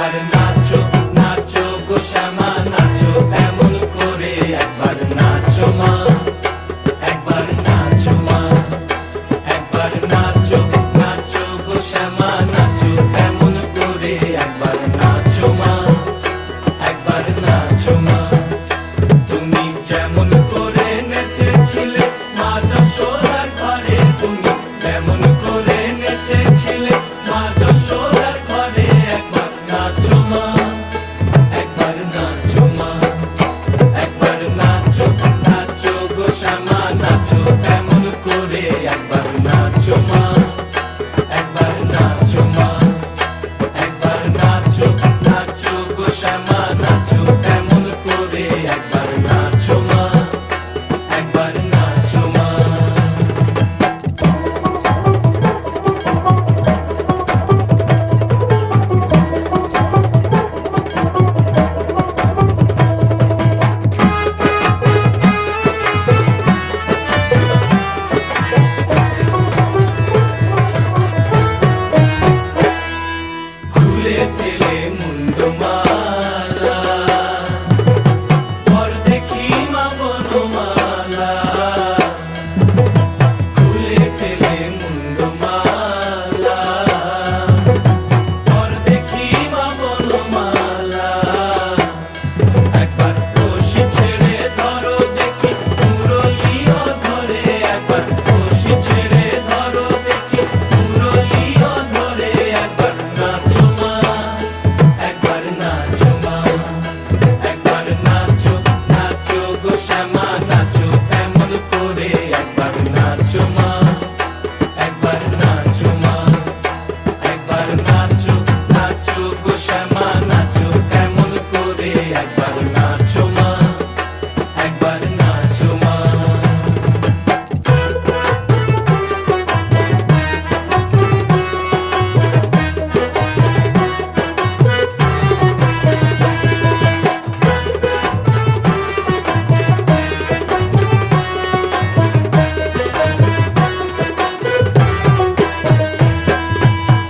একবার নাচো নাচো গো শ্যামা নাচো এমন করে একবার নাচো মা একবার নাচো মা একবার নাচো নাচো গো শ্যামা নাচো এমন করে একবার নাচো মা একবার নাচো মা তুমি যেমন করে নেচেছিলে মা যশোদার ঘরে তুমি যেমন করে নেচেছিলে মা যশোদার ঘরে একবার নাচো মা একবার নাচো মা একবার নাচো নাচো গো শ্যামা নাচো এমন করে একবার নাচো মা একবার নাচো মা একবার নাচো নাচো গো শ্যামা নাচো এমন করে একবার নাচো মা একবার নাচো মা খুলে দিলে মুন্ডমা